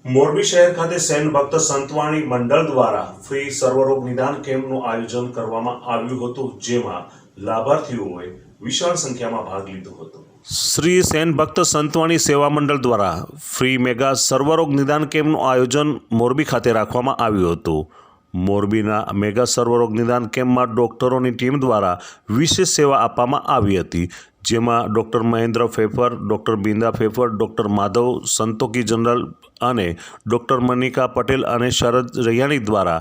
મોરબી શહેર ખાતે સૈન ભક્ત સંતવાણી મંડળ દ્વારા ફ્રી સર્વરોગ નિદાન કેમ્પનું આયોજન કરવામાં આવ્યું હતું, જેમાં લાભાર્થીઓએ વિશાળ સંખ્યામાં ભાગ લીધો હતો। શ્રી સૈન ભક્ત સંતવાણી સેવા મંડળ દ્વારા ફ્રી મેગા સર્વરોગ નિદાન કેમ્પનું આયોજન મોરબી ખાતે રાખવામાં આવ્યું હતું। મોરબીના મેગા સર્વરોગ નિદાન કેમ્પમાં ડોક્ટરોની ટીમ દ્વારા વિશેષ સેવા આપવામાં આવી હતી, જેમાં doctor Mahendra Fefar, doctor Binda Fefar, doctor Madhav Santoki general અને ડૉક્ટર મનિકા પટેલ અને શરદ રૈયાણી દ્વારા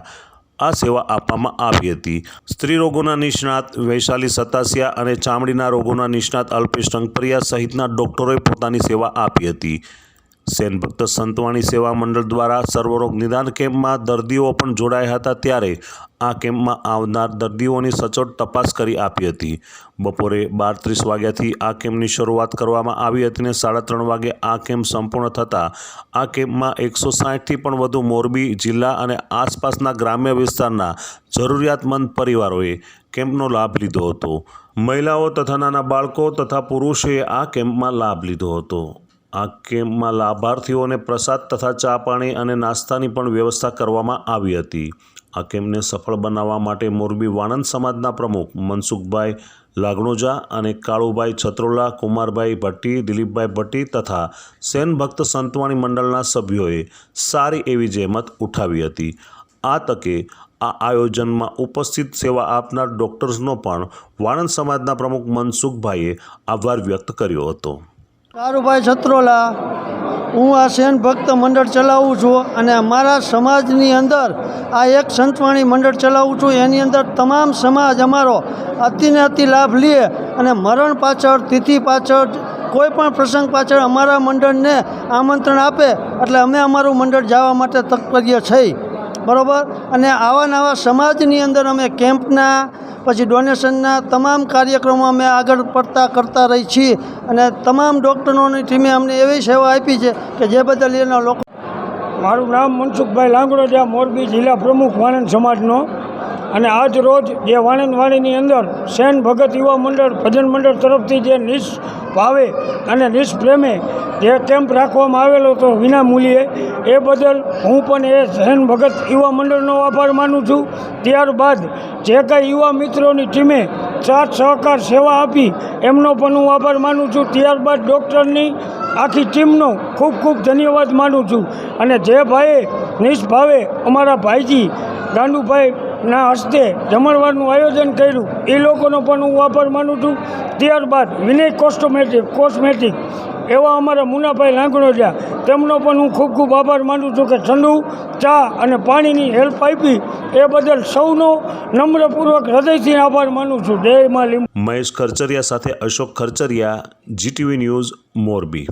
આ સેવા આપવામાં આવી હતી। સ્ત્રી રોગોના નિષ્ણાત વૈશાલી સતાસિયા અને ચામડીના રોગોના નિષ્ણાત અલ્પેશ રંગપરિયા સહિતના ડૉક્ટરોએ પોતાની સેવા આપી હતી। સૈન ભક્ત સંતવાણી સેવા મંડળ દ્વારા સર્વરોગ નિદાન કેમ્પમાં દર્દીઓ પણ જોડાયા હતા, ત્યારે આ કેમ્પમાં આવનાર દર્દીઓની સચોટ તપાસ કરી આપી હતી। બપોરે 12:30 વાગ્યાથી આ કેમ્પની શરૂઆત કરવામાં આવી હતી અને 3:30 વાગે આ કેમ્પ સંપૂર્ણ થતાં આ કેમ્પમાં 160થી પણ વધુ મોરબી જિલ્લા અને આસપાસના ગ્રામ્ય વિસ્તારના જરૂરિયાતમંદ પરિવારોએ કેમ્પનો લાભ લીધો હતો। મહિલાઓ તથા નાના બાળકો તથા પુરુષોએ આ કેમ્પમાં લાભ લીધો હતો। આ કેમ્પમાં લાભાર્થીઓને પ્રસાદ તથા ચા પાણી અને નાસ્તાની પણ વ્યવસ્થા કરવામાં આવી હતી। આ કેમ્પને સફળ બનાવવા માટે મોરબી વાણંદ સમાજના પ્રમુખ મનસુખભાઈ લાગણોજા અને કાળુભાઈ છત્રોલા, કુમારભાઈ ભટ્ટી, દિલીપભાઈ ભટ્ટી તથા સૈન ભક્ત સંતવાણી મંડળના સભ્યોએ સારી એવી જહેમત ઉઠાવી હતી। આ તકે આ આયોજનમાં ઉપસ્થિત સેવા આપનાર ડૉક્ટર્સનો પણ વાણંદ સમાજના પ્રમુખ મનસુખભાઈએ આભાર વ્યક્ત કર્યો હતો। કાળુભાઈ છત્રોલા, હું આ સૈન ભક્ત મંડળ ચલાવું છું અને અમારા સમાજની અંદર આ એક સંતવાણી મંડળ ચલાવું છું। એની અંદર તમામ સમાજ અમારો અતિને અતિ લાભ લે અને મરણ પાછળ, તિથિ પાછળ, કોઈ પણ પ્રસંગ પાછળ અમારા મંડળને આમંત્રણ આપે એટલે અમે અમારું મંડળ જવા માટે તત્પર્ય છીએ, બરાબર। અને આવા નવા સમાજની અંદર અમે કેમ્પના પછી ડોનેશનના તમામ કાર્યક્રમો અમે આગળ પડતા કરતા રહી છીએ અને તમામ ડૉક્ટરોની ટીમે અમને એવી સેવા આપી છે કે જે બદલ એના લોકો। મારું નામ મનસુખભાઈ લાગણોજા, મોરબી જિલ્લા પ્રમુખ વાણંદ સમાજનો। અને આજ રોજ જે વાણંદ વાણીની અંદર સૈન ભગત યુવા મંડળ ભજન મંડળ તરફથી જે નિષ્ભાવે અને નિષ્પ્રેમે જે કેમ્પ રાખવામાં આવેલો હતો વિના મૂલ્યે, એ બદલ હું પણ એ સૈન ભગત યુવા મંડળનો આભાર માનું છું। ત્યારબાદ જે કાંઈ યુવા મિત્રોની ટીમે સાથ સહકાર સેવા આપી એમનો પણ હું આભાર માનું છું। ત્યારબાદ ડૉક્ટરની આખી ટીમનો ખૂબ ખૂબ ધન્યવાદ માનું છું। અને જે ભાઈએ નિષ્ભાવે અમારા ભાઈજી ગાંડુભાઈના હસ્તે જમણવારનું આયોજન કર્યું એ લોકોનો પણ હું આભાર માનું છું। ત્યારબાદ વિનય કોસ્મેટિક એવા અમારા મુનાભાઈ લાગણોજા, તેમનો પણ હું ખૂબ ખૂબ આભાર માનું છું કે ઠંડુ ચા અને પાણીની હેલ્પ આપી એ બદલ સૌનો નમ્રપૂર્વક હૃદયથી આભાર માનું છું। જય મા લીંબુ। મહેશ ખરચરિયા સાથે અશોક ખરચરિયા, GTV ન્યૂઝ, મોરબી।